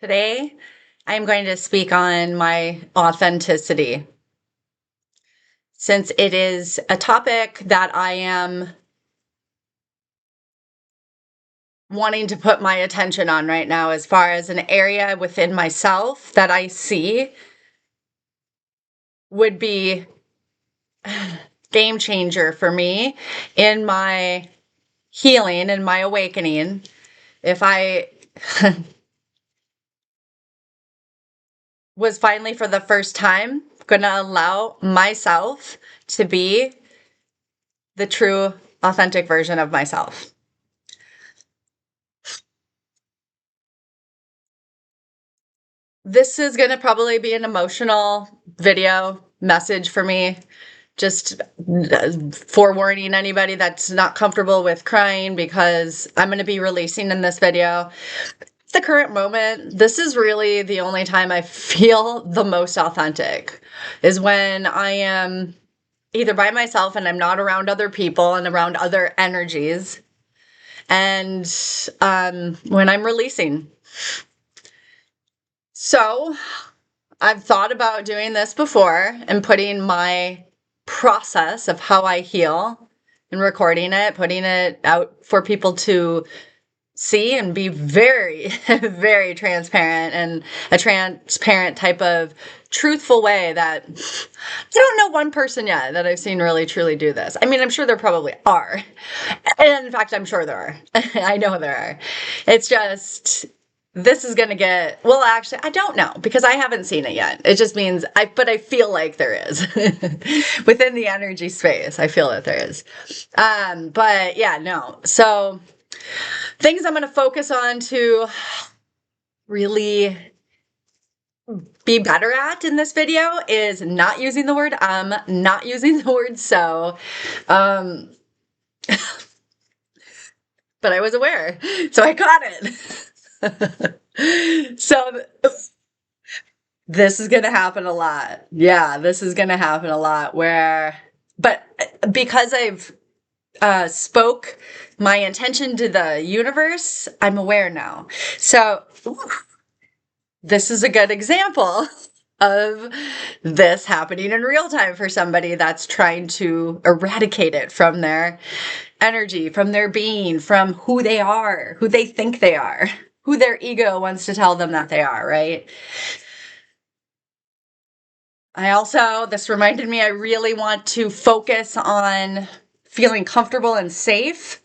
Today, I'm going to speak on my authenticity, since it is a topic that I am wanting to put my attention on right now, as far as an area within myself that I see would be game changer for me in my healing and my awakening. If I was finally, for the first time, going to allow myself to be the true, authentic version of myself. This is going to probably be an emotional video message for me. Just forewarning anybody that's not comfortable with crying, because I'm going to be releasing in this video. At the current moment, this is really the only time I feel the most authentic, is when I am either by myself and I'm not around other people and around other energies, and when I'm releasing. So I've thought about doing this before and putting my process of how I heal and recording it, putting it out for people to see and be very, very transparent, and a transparent type of truthful way that I don't know one person yet that I've seen really truly do this. I mean, I'm sure there probably are. And in fact, I'm sure there are. I know there are. It's just, this is going to get, well, actually, I don't know, because I haven't seen it yet. It just means but I feel like there is within the energy space. I feel that there is. But yeah, no. So things I'm going to focus on to really be better at in this video is not using the word not using the word so. But I was aware, so I caught it. So this is going to happen a lot. Yeah, this is going to happen a lot but because I've spoke my intention to the universe, I'm aware now. So this is a good example of this happening in real time for somebody that's trying to eradicate it from their energy, from their being, from who they are, who they think they are, who their ego wants to tell them that they are, right? This reminded me, I really want to focus on feeling comfortable and safe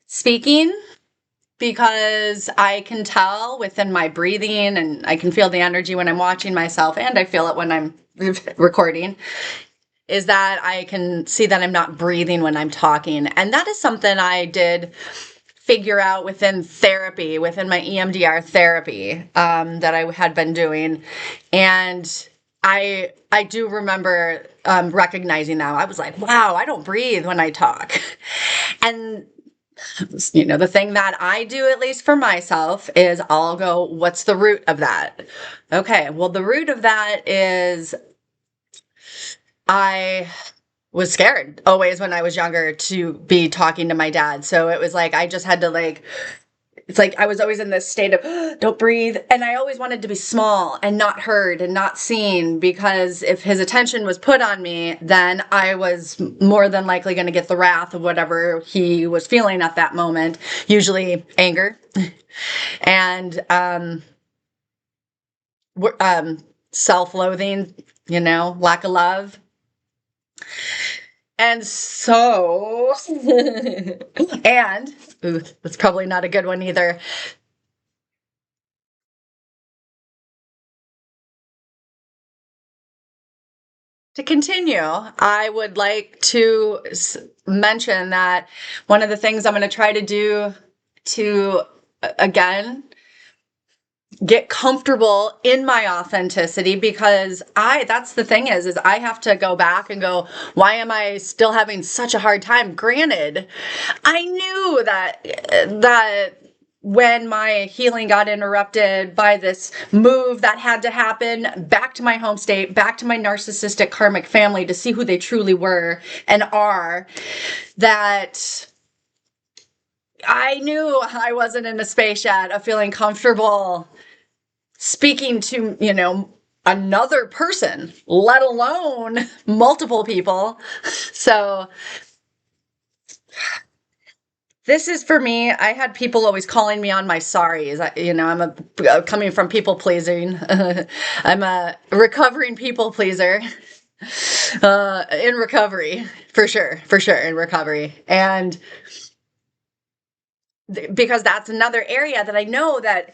speaking, because I can tell within my breathing, and I can feel the energy when I'm watching myself, and I feel it when I'm recording, is that I can see that I'm not breathing when I'm talking. And that is something I did figure out within therapy, within my EMDR therapy that I had been doing. And I do remember recognizing that. I was like, wow, I don't breathe when I talk. And the thing that I do, at least for myself, is I'll go, what's the root of that? Okay, well, the root of that is I was scared always when I was younger to be talking to my dad. So it was like, I just had to it's like I was always in this state of don't breathe. And I always wanted to be small and not heard and not seen, because if his attention was put on me, then I was more than likely going to get the wrath of whatever he was feeling at that moment, usually anger and self-loathing, lack of love. And so, that's probably not a good one either. To continue, I would like to mention that one of the things I'm going to try to do to, again, get comfortable in my authenticity, because that's the thing is I have to go back and go, why am I still having such a hard time? Granted, I knew that when my healing got interrupted by this move that had to happen back to my home state, back to my narcissistic karmic family to see who they truly were and are, that I knew I wasn't in a space yet of feeling comfortable speaking to, another person, let alone multiple people. So this is for me. I had people always calling me on my sorries. I'm coming from people pleasing. I'm a recovering people pleaser. In recovery, for sure, in recovery. And because that's another area that I know that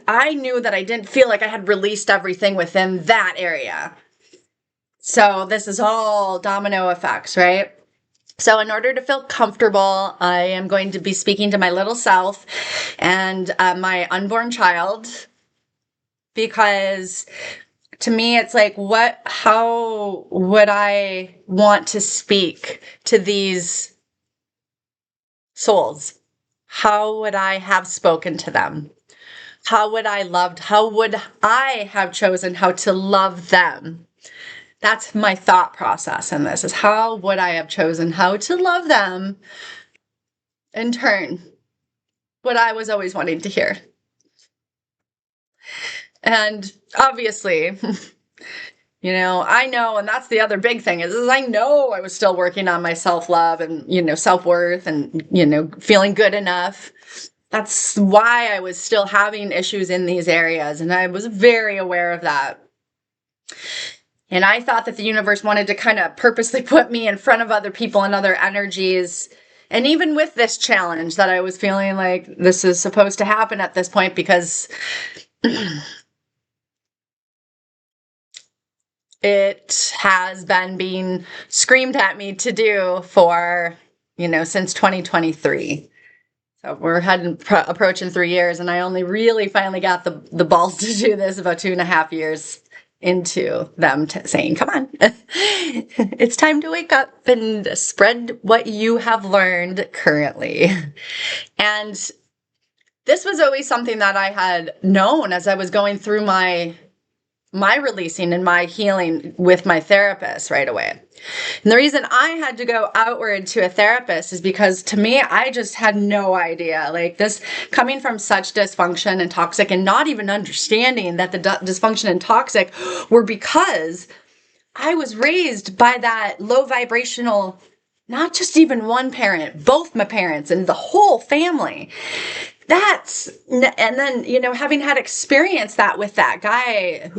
I knew that I didn't feel like I had released everything within that area. So this is all domino effects, right? So in order to feel comfortable, I am going to be speaking to my little self and my unborn child, because to me, it's like, how would I want to speak to these souls? How would I have spoken to them? How would I have chosen how to love them? That's my thought process in this, is how would I have chosen how to love them in turn? What I was always wanting to hear. And obviously, I know, and that's the other big thing is I know I was still working on my self-love and, self-worth and, feeling good enough. That's why I was still having issues in these areas. And I was very aware of that. And I thought that the universe wanted to kind of purposely put me in front of other people and other energies. And even with this challenge that I was feeling like this is supposed to happen at this point, because it has been being screamed at me to do for, since 2023. So we're approaching 3 years, and I only really finally got the balls to do this about 2.5 years into them saying, come on, it's time to wake up and spread what you have learned currently. And this was always something that I had known as I was going through my releasing and my healing with my therapist right away. And the reason I had to go outward to a therapist is because to me, I just had no idea. Like this coming from such dysfunction and toxic and not even understanding that the dysfunction and toxic were because I was raised by that low vibrational, not just even one parent, both my parents and the whole family. And then, having had experience that with that guy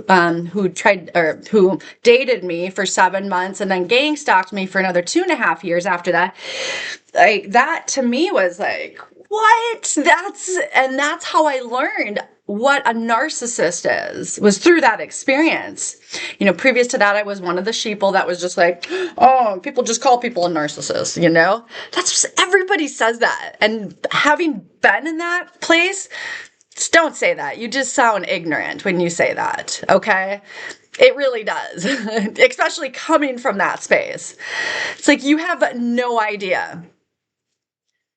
who dated me for 7 months and then gang stalked me for another 2.5 years after that, like that to me was like, what? That's how I learned what a narcissist was through that experience. Previous to that, I was one of the sheeple that was just like, oh, people just call people a narcissist, That's just, everybody says that. And having been in that place, just don't say that. You just sound ignorant when you say that, okay? It really does, especially coming from that space. It's like you have no idea.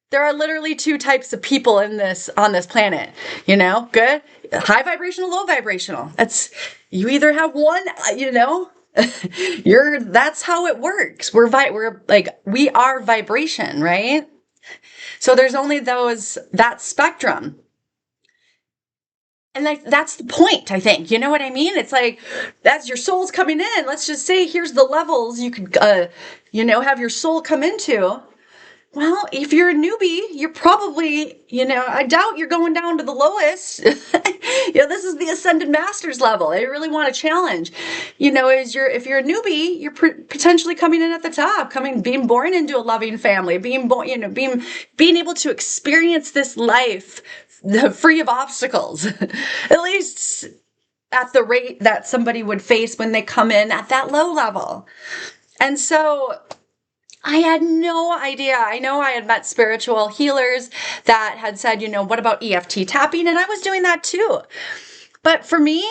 There are literally 2 types of people on this planet, good, high vibrational, low vibrational. You either have one, that's how it works. We are vibration, right? So there's only that spectrum. And that's the point, I think. You know what I mean? It's like, as your soul's coming in, let's just say, here's the levels you could, have your soul come into. Well, if you're a newbie, you're probably, I doubt you're going down to the lowest. This is the Ascended Masters level. They really want a challenge. If you're a newbie, you're potentially coming in at the top, being born into a loving family, being able to experience this life free of obstacles, at least at the rate that somebody would face when they come in at that low level. And so I had no idea. I know I had met spiritual healers that had said, what about EFT tapping? And I was doing that too. But for me,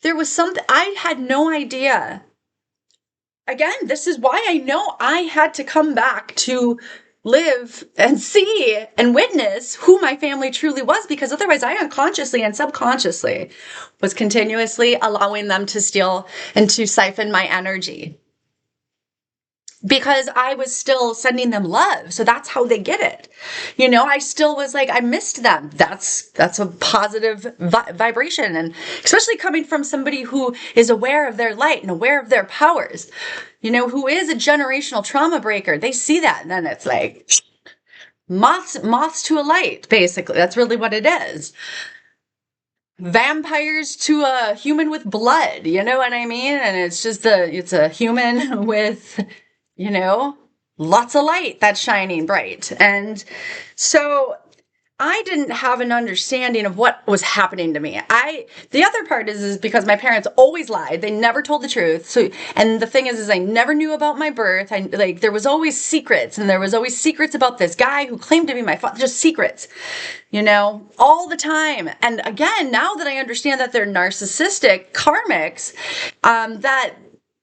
there was something, I had no idea. Again, this is why I know I had to come back to live and see and witness who my family truly was, because otherwise I unconsciously and subconsciously was continuously allowing them to steal and to siphon my energy. because I was still sending them love. So that's how they get it. I still was like, I missed them. That's a positive vibration. And especially coming from somebody who is aware of their light and aware of their powers, who is a generational trauma breaker. They see that. And then it's like moths to a light, basically. That's really what it is. Vampires to a human with blood, you know what I mean? And it's just it's a human with, lots of light that's shining bright. And so I didn't have an understanding of what was happening to me. The other part is because my parents always lied. They never told the truth. So, and the thing is I never knew about my birth. There was always secrets, and there was always secrets about this guy who claimed to be my father, just secrets, all the time. And again, now that I understand that they're narcissistic karmics,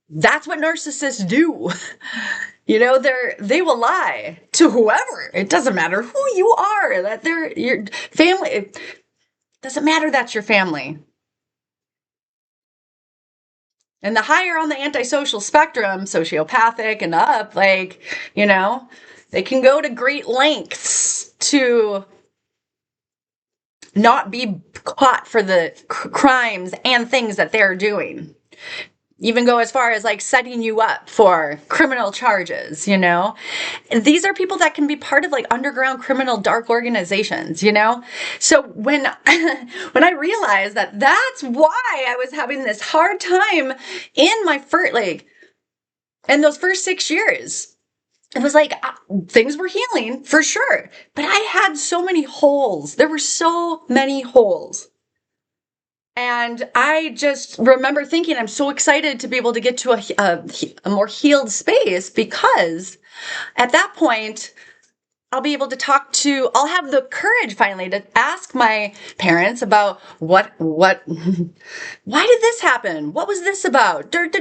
that's what narcissists do. They will lie to whoever. It doesn't matter who you are, that they're your family. It doesn't matter that's your family. And the higher on the antisocial spectrum, sociopathic and up, they can go to great lengths to not be caught for the crimes and things that they're doing. Even go as far as setting you up for criminal charges, And these are people that can be part of underground criminal dark organizations, So when I realized that that's why I was having this hard time in my first, in those first 6 years, it was things were healing for sure, but I had so many holes. There were so many holes. And I just remember thinking, I'm so excited to be able to get to a more healed space, because at that point, I'll be able to I'll have the courage finally to ask my parents about why did this happen? What was this about? And,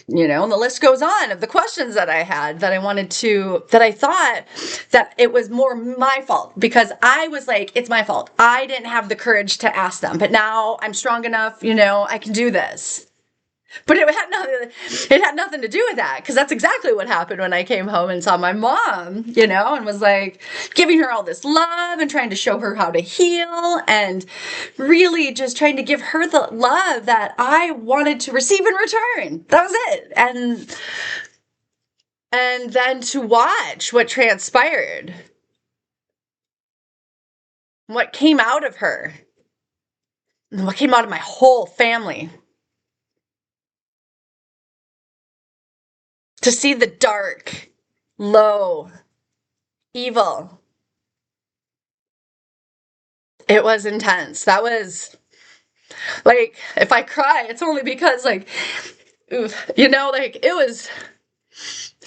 the list goes on of the questions that I had that I thought that it was more my fault, because I was it's my fault. I didn't have the courage to ask them, but now I'm strong enough, I can do this. But it had nothing to do with that, because that's exactly what happened when I came home and saw my mom, and was giving her all this love and trying to show her how to heal, and really just trying to give her the love that I wanted to receive in return. That was it. And then to watch what transpired, what came out of her, and what came out of my whole family. To see the dark, low, evil. It was intense. That was if I cry, it's only because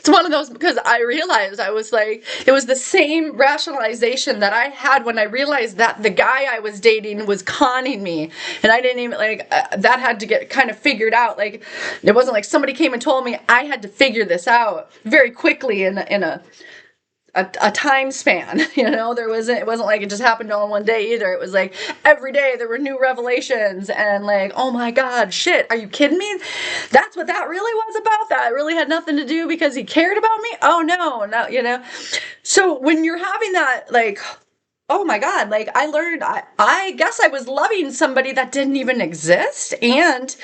it's one of those, because I realized I was it was the same rationalization that I had when I realized that the guy I was dating was conning me. And I didn't even that had to get kind of figured out. It wasn't somebody came and told me. I had to figure this out very quickly in a time span. It wasn't it just happened all in one day either. It was every day there were new revelations, and oh my God, shit, are you kidding me? That's what that really was about? That really had nothing to do because he cared about me? Oh no. So when you're having that, oh my God, I learned, I guess I was loving somebody that didn't even exist, and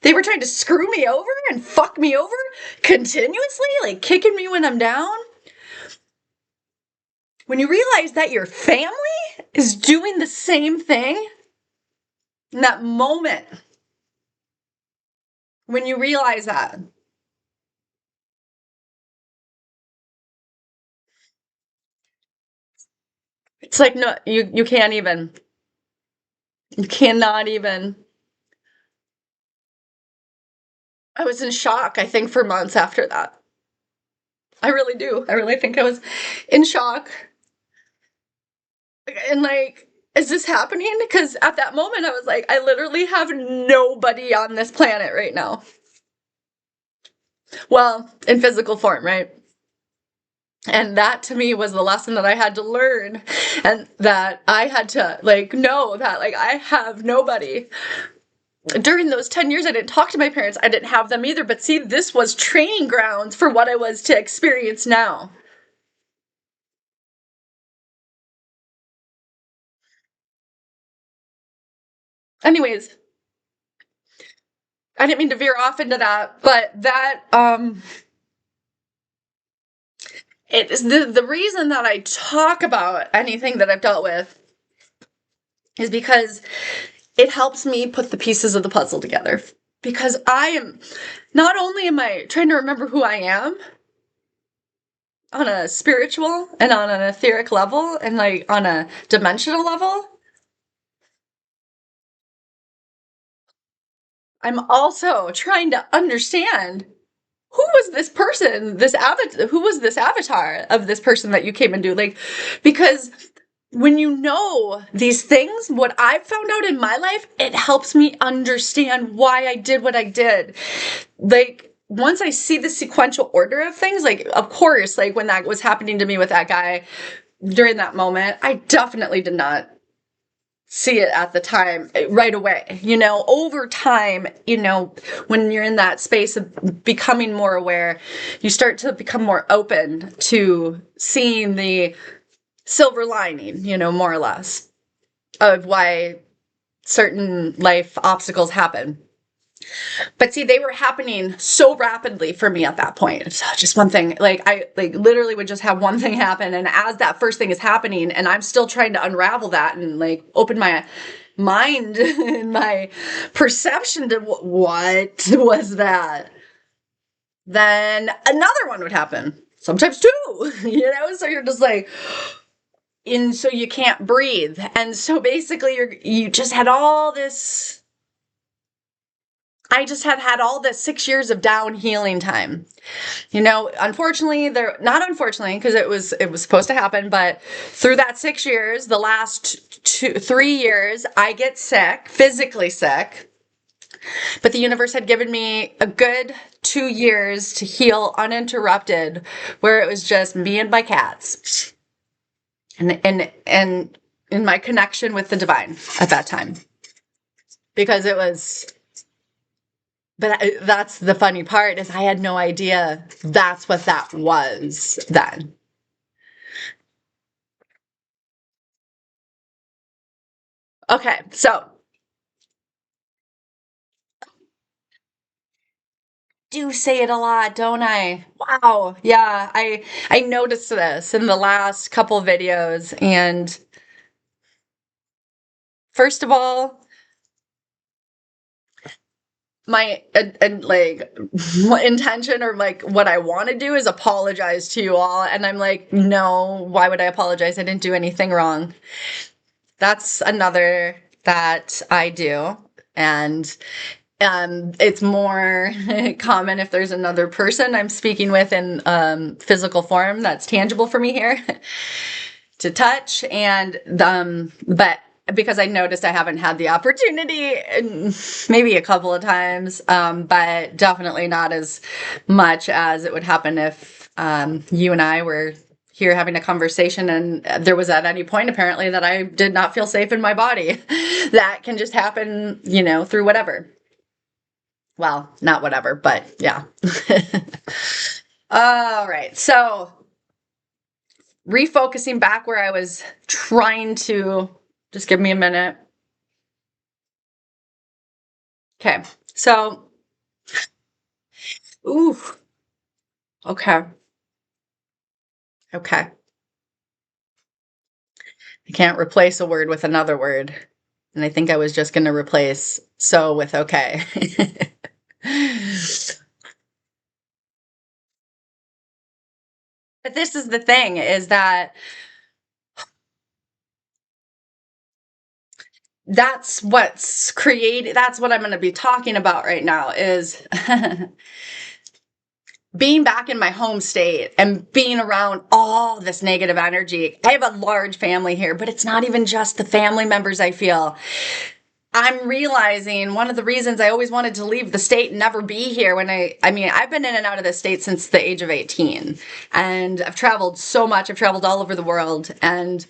they were trying to screw me over and fuck me over continuously, kicking me when I'm down. When you realize that your family is doing the same thing, in that moment, when you realize that, it's no, you can't even. You cannot even. I was in shock, I think, for months after that. I really do. I really think I was in shock. And is this happening? Because at that moment I was I literally have nobody on this planet right now. Well, in physical form, right? And that to me was the lesson that I had to learn, and that I had to know that I have nobody. during those 10 years, I didn't talk to my parents. I didn't have them either. But see, this was training grounds for what I was to experience now. Anyways, I didn't mean to veer off into that, but that, it is the reason that I talk about anything that I've dealt with is because it helps me put the pieces of the puzzle together. Because not only am I trying to remember who I am on a spiritual and on an etheric level and like on a dimensional level, I'm also trying to understand who was this person, who was this avatar of this person that you came into? Like, because when you know these things, what I've found out in my life, it helps me understand why I did what I did. Like, once I see the sequential order of things, like, of course, like when that was happening to me with that guy during that moment, I definitely did not see it at the time right away. Over time, when you're in that space of becoming more aware, you start to become more open to seeing the silver lining, more or less, of why certain life obstacles happen. But see, they were happening so rapidly for me at that point. So just one thing, I literally would just have one thing happen. And as that first thing is happening, and I'm still trying to unravel that and open my mind and my perception to what was that, then another one would happen. Sometimes two, so you're just and so you can't breathe. And so basically you just had all this, I just had all this 6 years of down healing time. Unfortunately, not unfortunately, because it was supposed to happen, but through that 6 years, the last 3 years, I get sick, physically sick. But the universe had given me a good 2 years to heal uninterrupted, where it was just me and my cats. And in my connection with the divine at that time. Because it was, but that's the funny part, is I had no idea that's what that was then. Okay, so do say it a lot, don't I? Wow. Yeah, I noticed this in the last couple videos, and first of all, my intention, or what I want to do, is apologize to you all, and I'm like, no, why would I apologize? I didn't do anything wrong. That's another that I do, and it's more common if there's another person I'm speaking with in physical form that's tangible for me here to touch. And but because I noticed I haven't had the opportunity, maybe a couple of times, but definitely not as much as it would happen if you and I were here having a conversation, and there was at any point apparently that I did not feel safe in my body. That can just happen, through whatever. Well, not whatever, but yeah. All right. So refocusing back where I was trying to, just give me a minute. Okay. So, ooh. Okay. Okay. I can't replace a word with another word. And I think I was just going to replace so with okay. But this is the thing, is that that's what's created. That's what I'm going to be talking about right now, is being back in my home state and being around all this negative energy. I have a large family here, but it's not even just the family members I feel. I'm realizing one of the reasons I always wanted to leave the state and never be here, I've been in and out of the state since the age of 18, and I've traveled so much. I've traveled all over the world, and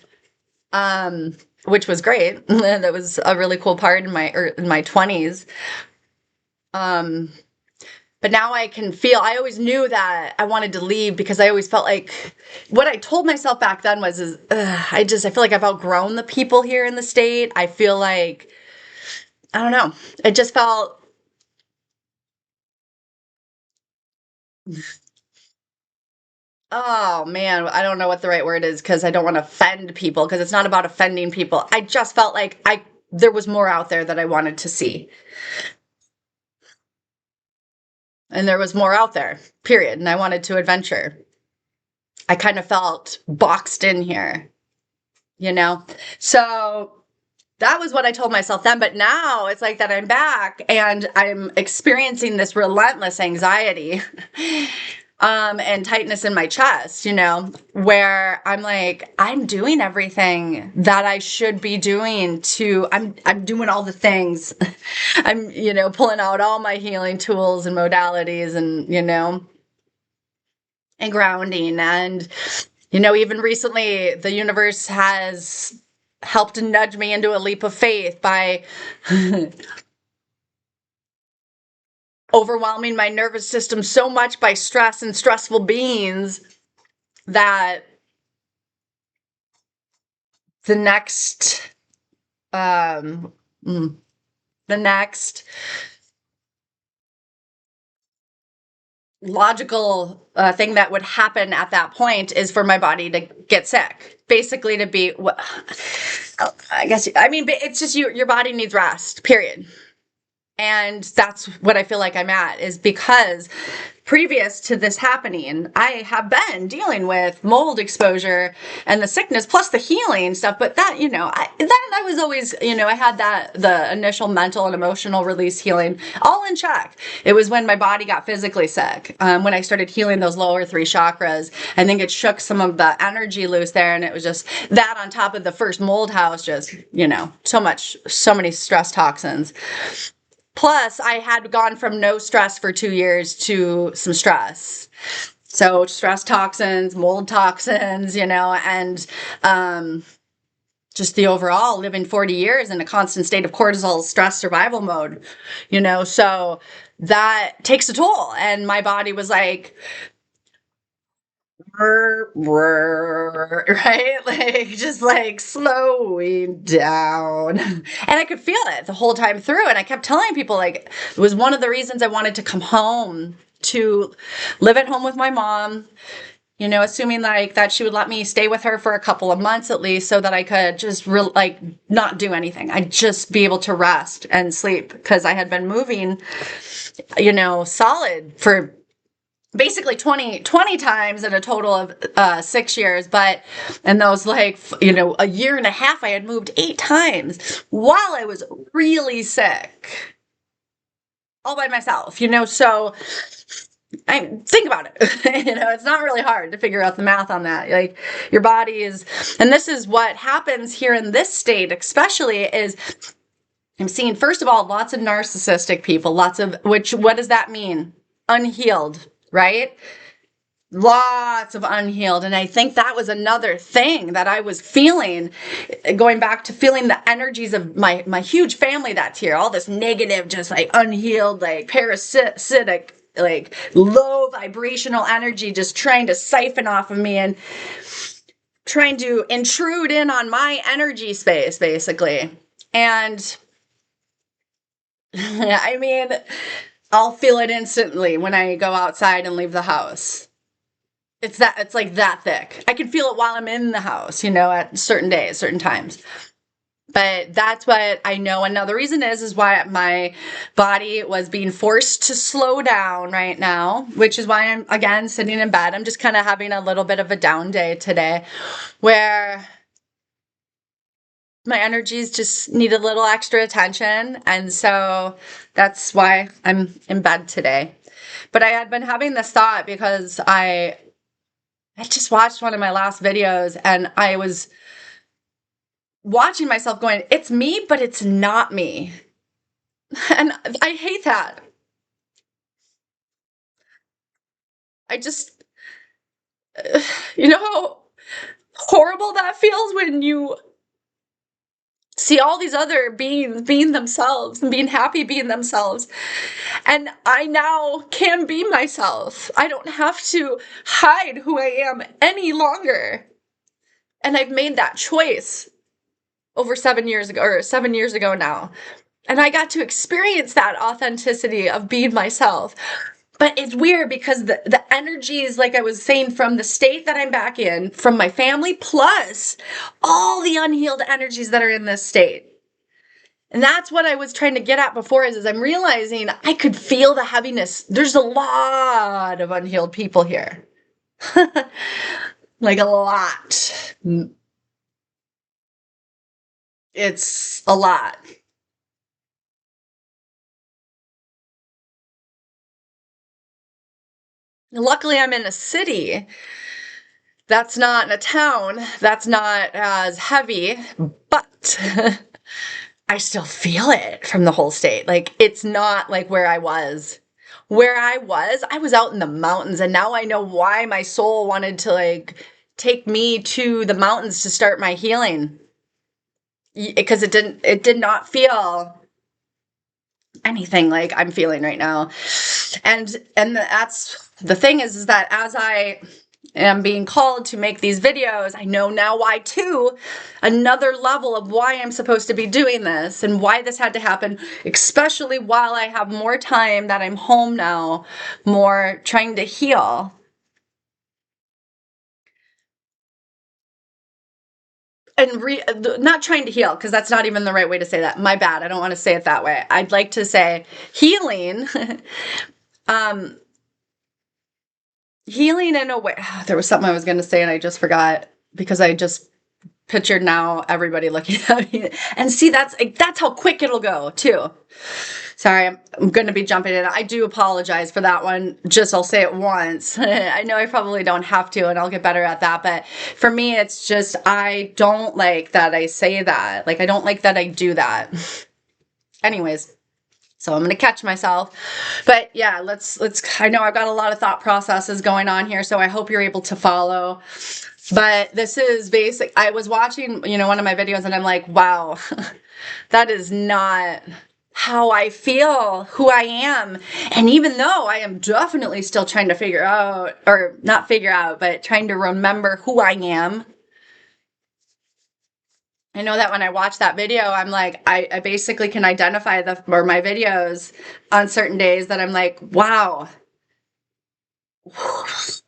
which was great. That was a really cool part in my 20s. Um, but now I can feel, I always knew that I wanted to leave because I always felt like what I told myself back then was, I feel like I've outgrown the people here in the state. I feel like, I don't know. It just felt, oh man, I don't know what the right word is because I don't want to offend people because it's not about offending people. I just felt like there was more out there that I wanted to see. And there was more out there, period. And I wanted to adventure. I kind of felt boxed in here, you know? So that was what I told myself then. But now it's like that I'm back and I'm experiencing this relentless anxiety and tightness in my chest, where I'm like, I'm doing everything that I should be doing I'm doing all the things. I'm, pulling out all my healing tools and modalities and grounding. And, even recently, the universe has helped nudge me into a leap of faith by overwhelming my nervous system so much by stress and stressful beings that the next, um, the next logical thing that would happen at that point is for my body to get sick, basically to be I guess, I mean, it's just your body needs rest, period. And that's what I feel like I'm at, is because previous to this happening, I have been dealing with mold exposure and the sickness plus the healing stuff. But that, I was always, I had the initial mental and emotional release healing all in check. It was when my body got physically sick, when I started healing those lower three chakras. I think it shook some of the energy loose there. And it was just that on top of the first mold house, just, so many stress toxins. Plus, I had gone from no stress for 2 years to some stress. So stress toxins, mold toxins, and just the overall living 40 years in a constant state of cortisol stress survival mode, so that takes a toll. And my body was like, right? Like, just like slowing down. And I could feel it the whole time through. And I kept telling people, like, it was one of the reasons I wanted to come home to live at home with my mom, assuming like that she would let me stay with her for a couple of months at least so that I could just not do anything. I'd just be able to rest and sleep because I had been moving, solid for basically 20 times in a total of 6 years. But in those a year and a half, I had moved 8 times while I was really sick all by myself, so I think about it. It's not really hard to figure out the math on that. Like, your body is, and this is what happens here in this state, especially, is I'm seeing, first of all, lots of narcissistic people, what does that mean? Unhealed, right? Lots of unhealed. And I think that was another thing that I was feeling, going back to feeling the energies of my huge family that's here, all this negative, just like unhealed, like parasitic, like low vibrational energy, just trying to siphon off of me and trying to intrude in on my energy space, basically. And I mean, I'll feel it instantly when I go outside and leave the house. It's like that thick. I can feel it while I'm in the house, at certain days, certain times. But that's what I know. Another reason is why my body was being forced to slow down right now, which is why I'm, again, sitting in bed. I'm just kind of having a little bit of a down day today where my energies just need a little extra attention. And so that's why I'm in bed today. But I had been having this thought because I just watched one of my last videos and I was watching myself going, it's me, but it's not me. And I hate that. I just, you know how horrible that feels when you see all these other beings being themselves and being happy being themselves. And I now can be myself. I don't have to hide who I am any longer. And I've made that choice over 7 years ago, or 7 years ago now. And I got to experience that authenticity of being myself. But it's weird because the energies, like I was saying, from the state that I'm back in, from my family, plus all the unhealed energies that are in this state. And that's what I was trying to get at before is I'm realizing I could feel the heaviness. There's a lot of unhealed people here. Like a lot. It's a lot. Luckily, I'm in a city that's not in a town, that's not as heavy, but I still feel it from the whole state. Like, it's not like where I was. Where I was out in the mountains, and now I know why my soul wanted to like take me to the mountains to start my healing. Because it did not feel anything like I'm feeling right now. And that's the thing is that as I am being called to make these videos, I know now why too, another level of why I'm supposed to be doing this and why this had to happen, especially while I have more time that I'm home now, more trying to heal. And not trying to heal, because that's not even the right way to say that. My bad. I don't want to say it that way. I'd like to say healing. Healing in a way. There was something I was going to say and I just forgot because I just pictured now everybody looking at me. And see, that's how quick it'll go too. Sorry, I'm going to be jumping in. I do apologize for that one. Just I'll say it once. I know I probably don't have to, and I'll get better at that. But for me, it's just I don't like that I say that. Like, I don't like that I do that. Anyways, so I'm going to catch myself. But yeah, let's. I know I've got a lot of thought processes going on here, so I hope you're able to follow. But this is basic. I was watching, one of my videos, and I'm like, wow, that is not how I feel, who I am. And even though I am definitely still trying to figure out, or not figure out, but trying to remember who I am. I know that when I watch that video, I'm like, I basically can identify my videos on certain days that I'm like, wow,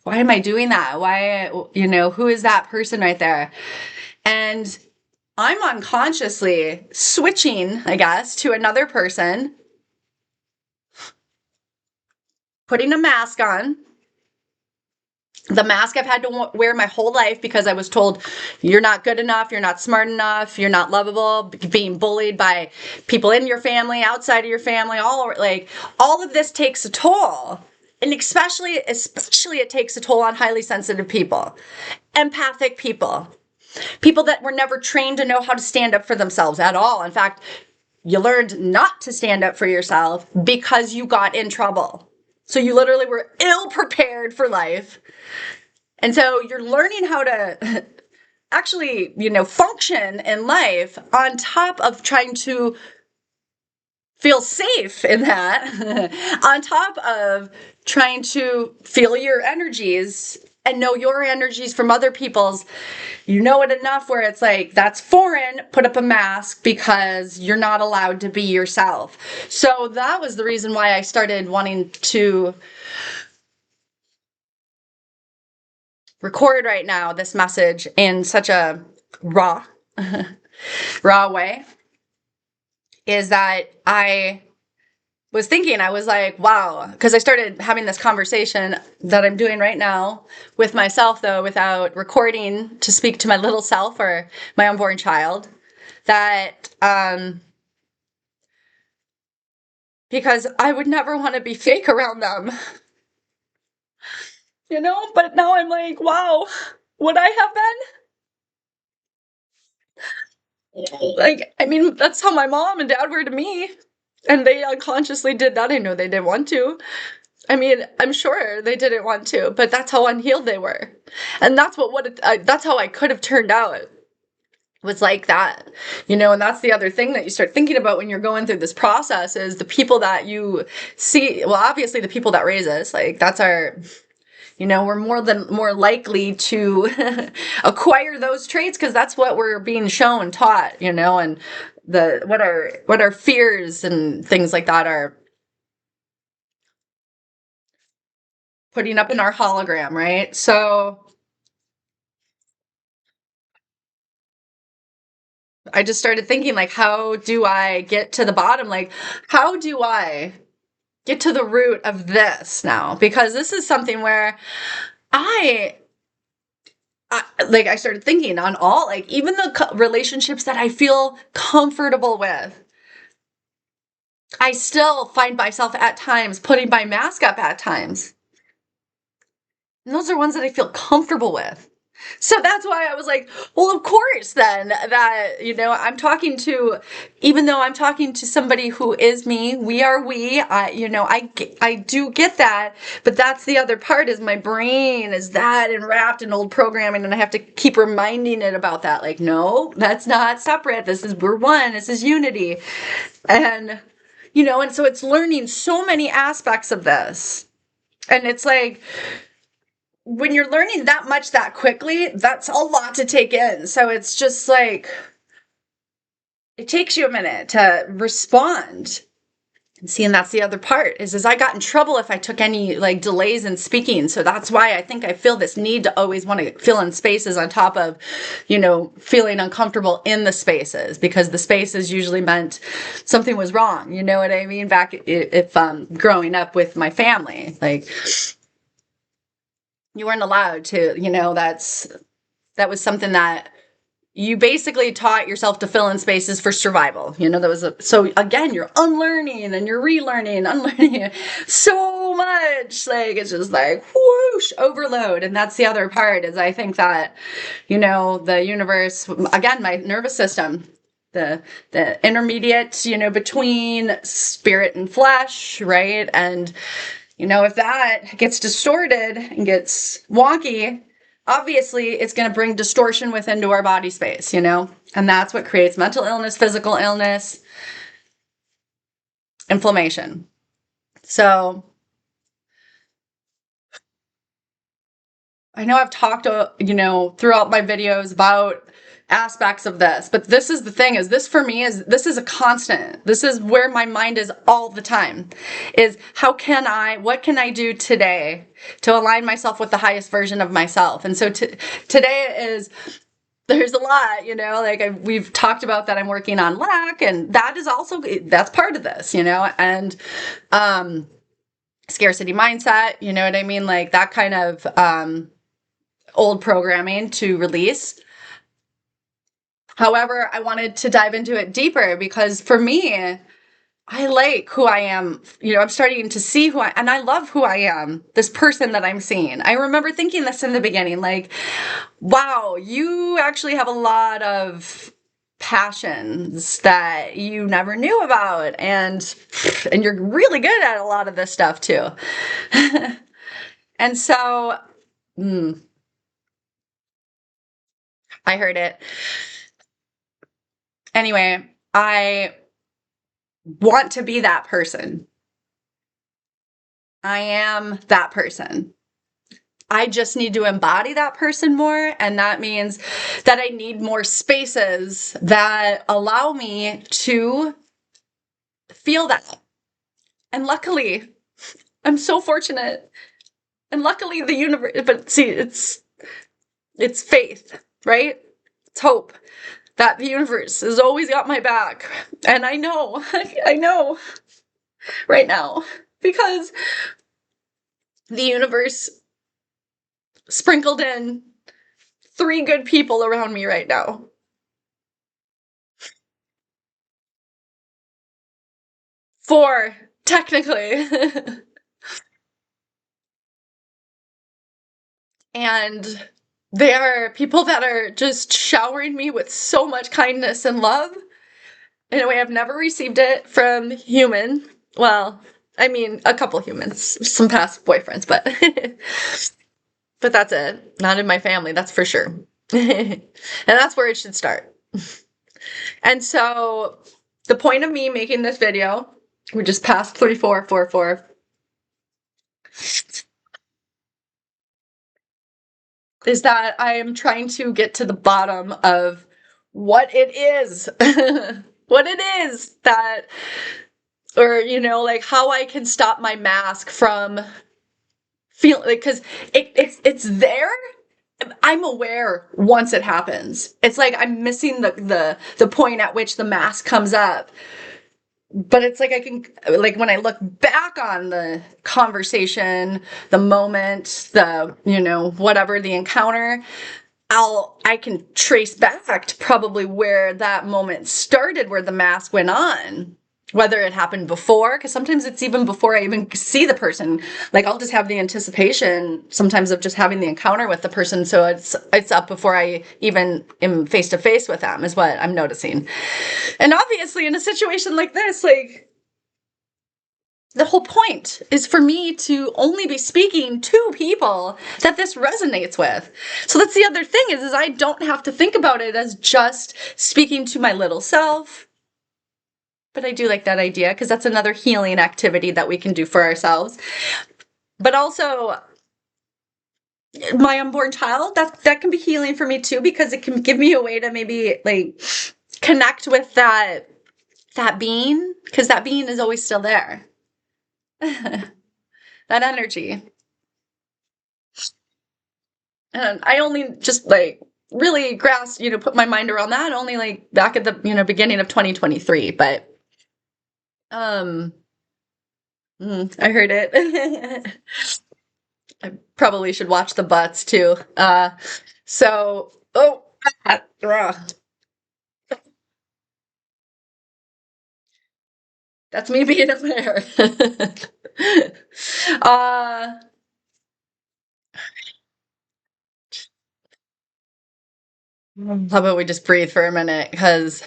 why am I doing that? Why, who is that person right there? And I'm unconsciously switching, I guess, to another person, putting a mask on. The mask I've had to wear my whole life because I was told you're not good enough, you're not smart enough, you're not lovable, being bullied by people in your family, outside of your family, all of this takes a toll. And especially it takes a toll on highly sensitive people, empathic people. People that were never trained to know how to stand up for themselves at all. In fact, you learned not to stand up for yourself because you got in trouble. So you literally were ill prepared for life. And so you're learning how to actually, function in life on top of trying to feel safe in that, on top of trying to feel your energies and know your energies from other people's. You know it enough where it's like, that's foreign, put up a mask because you're not allowed to be yourself. So that was the reason why I started wanting to record right now this message in such a raw way, is that I was thinking, I was like, wow, because I started having this conversation that I'm doing right now with myself, though, without recording, to speak to my little self or my unborn child, that because I would never want to be fake around them, but now I'm like, wow, would I have been? Like, I mean, that's how my mom and dad were to me. And they unconsciously did that. I know they didn't want to. I mean, I'm sure they didn't want to, but that's how unhealed they were. And that's that's how I could have turned out. was like that, and that's the other thing that you start thinking about when you're going through this process is the people that you see. Well, obviously the people that raise us, like that's our, we're more likely to acquire those traits because that's what we're being shown, taught, and what our fears and things like that are putting up in our hologram, right? So I just started thinking, like, how do I get to the bottom? Like, how do I get to the root of this now? Because this is something where I like, I started thinking on all, like, even the relationships that I feel comfortable with, I still find myself at times putting my mask up at times. And those are ones that I feel comfortable with. So that's why I was like, well, of course, then that, even though I'm talking to somebody who is me, I do get that. But that's the other part is my brain is that enwrapped in old programming. And I have to keep reminding it about that. Like, no, that's not separate. We're one. This is unity. And, and so it's learning so many aspects of this. And it's like, when you're learning that much that quickly, that's a lot to take in. So it's just like, it takes you a minute to respond. And see, and that's the other part is I got in trouble if I took any like delays in speaking. So that's why I think I feel this need to always want to fill in spaces on top of, feeling uncomfortable in the spaces, because the spaces usually meant something was wrong. You know what I mean? Back if growing up with my family, like, you weren't allowed to, that was something that you basically taught yourself to fill in spaces for survival. So again, you're unlearning and you're relearning, unlearning so much. Like, it's just like whoosh, overload. And that's the other part is I think that, the universe, again, my nervous system, the intermediate, between spirit and flesh, right? And if that gets distorted and gets wonky, obviously it's going to bring distortion within our body space, and that's what creates mental illness, physical illness, inflammation. So I know I've talked, throughout my videos about aspects of this, but this is the thing is this for me this is a constant. This is where my mind is all the time is what can I do today to align myself with the highest version of myself? And so today there's a lot, like we've talked about that I'm working on lack, and that's part of this, and scarcity mindset, you know what I mean? Like that kind of old programming to release. However, I wanted to dive into it deeper because for me, I like who I am. I'm starting to see and I love who I am, this person that I'm seeing. I remember thinking this in the beginning, like, wow, you actually have a lot of passions that you never knew about. And you're really good at a lot of this stuff too. And so, I heard it. Anyway, I want to be that person. I am that person. I just need to embody that person more. And that means that I need more spaces that allow me to feel that. And luckily, I'm so fortunate. And luckily the universe, but see, it's faith, right? It's hope that the universe has always got my back. And I know right now, because the universe sprinkled in 3 good people around me right now. 4, technically. And they are people that are just showering me with so much kindness and love in a way I've never received it from human. Well, I mean, a couple humans, some past boyfriends, but but that's it. Not in my family, that's for sure. And that's where it should start. And so the point of me making this video, we just passed 3444, is that I am trying to get to the bottom of what it is. What it is that, or, like how I can stop my mask from feeling, like, because it's there. I'm aware once it happens. It's like I'm missing the point at which the mask comes up. But it's like I can, like, when I look back on the conversation, the moment, whatever the encounter, I can trace back to probably where that moment started, where the mask went on. Whether it happened before, because sometimes it's even before I even see the person. Like, I'll just have the anticipation sometimes of just having the encounter with the person, so it's up before I even am face to face with them, is what I'm noticing. And obviously, in a situation like this, like, the whole point is for me to only be speaking to people that this resonates with. So that's the other thing is I don't have to think about it as just speaking to my little self. But I do like that idea because that's another healing activity that we can do for ourselves. But also my unborn child, that can be healing for me too, because it can give me a way to maybe like connect with that being, because that being is always still there. That energy. And I only just like really grasped, put my mind around that only like back at the, beginning of 2023. But um I heard it. I probably should watch the butts too. So that's me being a bear. uh How about we just breathe for a minute,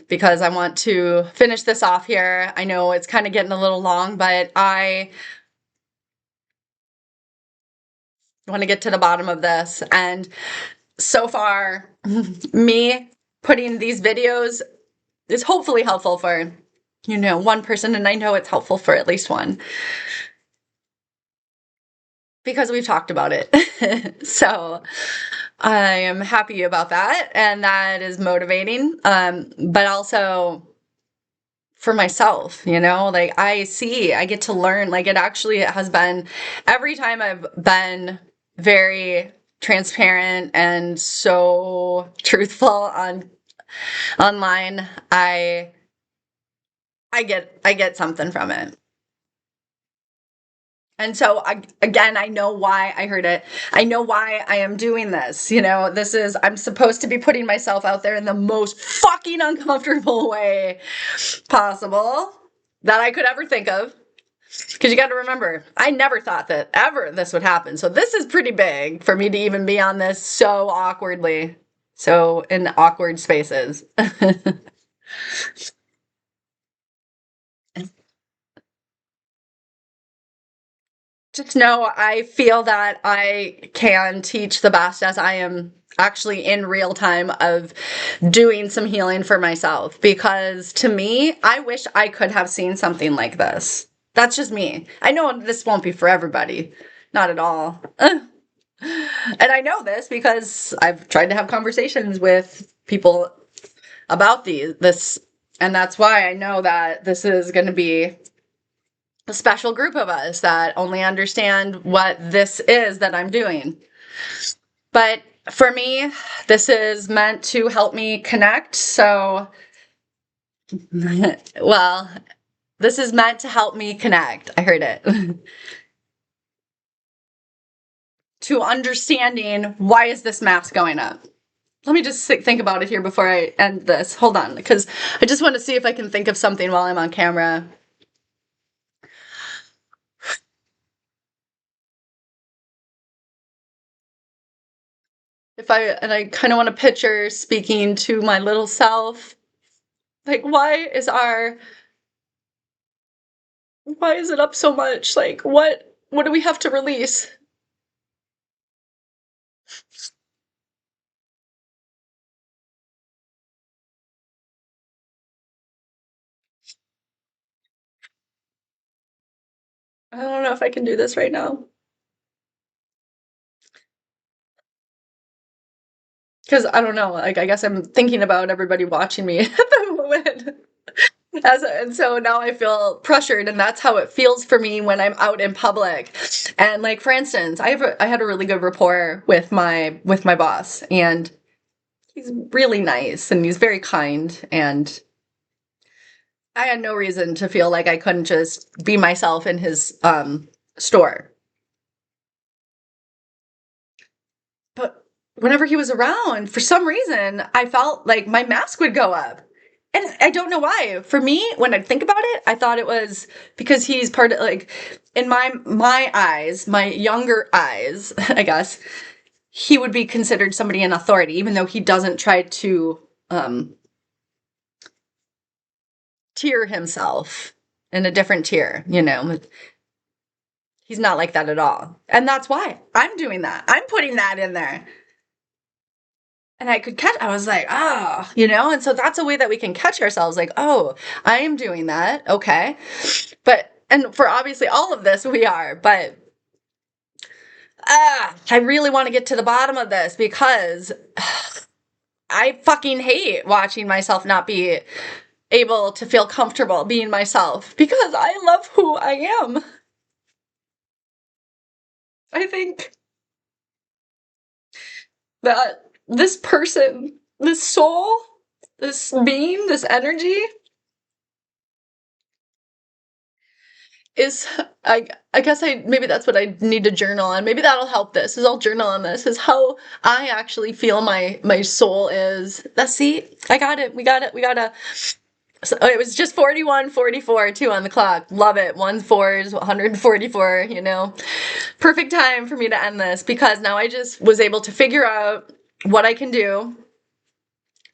because I want to finish this off here. I know it's kind of getting a little long, but I want to get to the bottom of this. And so far, me putting these videos is hopefully helpful for, one person, and I know it's helpful for at least one, because we've talked about it. So I am happy about that, and that is motivating. But also for myself, like I get to learn, like it has been, every time I've been very transparent and so truthful online, I get something from it. And so again, I know why I heard it. I know why I am doing this. I'm supposed to be putting myself out there in the most fucking uncomfortable way possible that I could ever think of. Because you got to remember, I never thought that ever this would happen. So this is pretty big for me to even be on this so awkwardly. So in awkward spaces. Just know I feel that I can teach the best as I am actually in real time of doing some healing for myself, because to me, I wish I could have seen something like this. That's just me. I know this won't be for everybody. Not at all. And I know this because I've tried to have conversations with people about this, and that's why I know that this is going to be a special group of us that only understand what this is that I'm doing. But for me, this is meant to help me connect. So, well, this is meant to help me connect. I heard it. To understanding, why is this mask going up? Let me just think about it here before I end this. Hold on, because I just want to see if I can think of something while I'm on camera. And I kind of want to picture speaking to my little self. Like, why is it up so much? Like, what do we have to release? I don't know if I can do this right now. Because I don't know, like, I guess I'm thinking about everybody watching me at the moment. And so now I feel pressured, and that's how it feels for me when I'm out in public. And like, for instance, I had a really good rapport with my boss, and he's really nice and he's very kind, and I had no reason to feel like I couldn't just be myself in his store. But whenever he was around, for some reason, I felt like my mask would go up. And I don't know why. For me, when I think about it, I thought it was because he's part of, like, in my eyes, my younger eyes, I guess, he would be considered somebody in authority, even though he doesn't try to tier himself in a different tier, you know. He's not like that at all. And that's why I'm doing that. I'm putting that in there. And I could catch, I was like, oh, you know, and so that's a way that we can catch ourselves, like, oh, I am doing that. Okay. But, and for obviously all of this, we are, but I really want to get to the bottom of this because I fucking hate watching myself not be able to feel comfortable being myself because I love who I am. I think that this person, this soul, this being, this energy is, I guess maybe that's what I need to journal on. Maybe that'll help this, is I'll journal on this, is how I actually feel my soul is. Let's see, I got it. We got a, so it was just 41:44 too on the clock. Love it. 1/4 is 144, you know. Perfect time for me to end this because now I just was able to figure out what I can do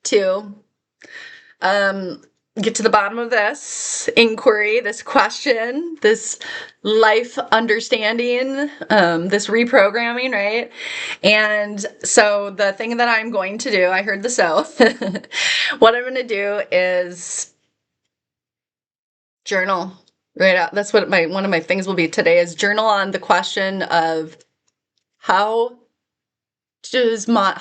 to get to the bottom of this inquiry, this question, this life understanding, this reprogramming, right? And so the thing that I'm going to do, I heard the so, what I'm going to do is journal right out. That's what one of my things will be today, is journal on the question of how does my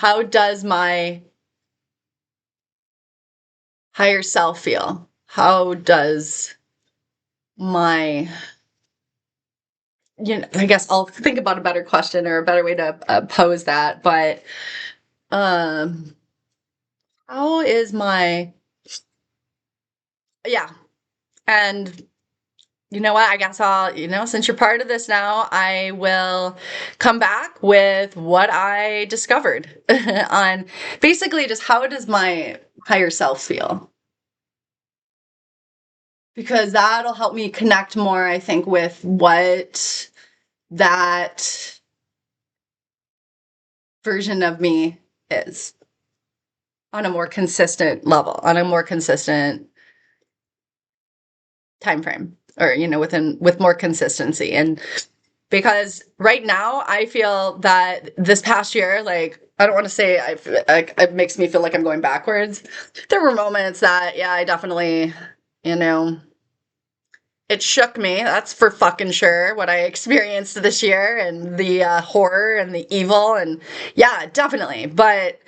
higher self feel? How does my, you know, I guess I'll think about a better question or a better way to pose that, but how is my, yeah, and you know what, I guess I'll, you know, since you're part of this now, I will come back with what I discovered on basically just how does my higher self feel? Because that'll help me connect more, I think, with what that version of me is on a more consistent level, on a more consistent time frame, or, you know, with more consistency. And because right now I feel that this past year, like, I don't want to say like it makes me feel like I'm going backwards. There were moments that, yeah, I definitely, you know, it shook me. That's for fucking sure. What I experienced this year, and the horror and the evil, and yeah, definitely. But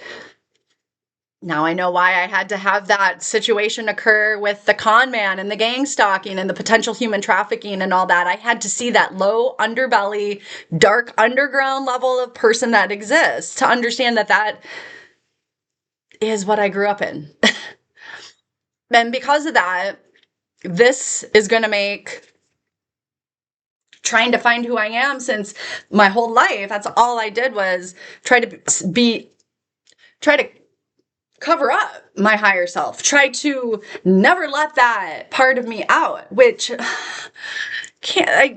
now I know why I had to have that situation occur with the con man and the gang stalking and the potential human trafficking and all that. I had to see that low underbelly, dark underground level of person that exists to understand that that is what I grew up in. And because of that, this is going to make trying to find who I am, since my whole life, that's all I did was try to cover up my higher self, try to never let that part of me out, which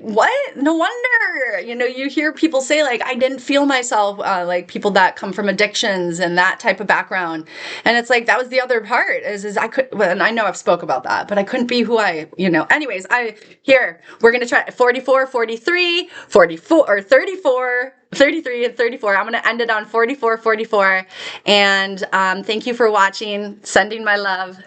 what? No wonder, you know, you hear people say, like, I didn't feel myself, like people that come from addictions and that type of background. And it's like, that was the other part is I could, well, and I know I've spoke about that, but I couldn't be who I, you know, anyways, we're going to try 44, 43, 44, or 34, 33 and 34. I'm going to end it on 44, 44. And thank you for watching. Sending my love.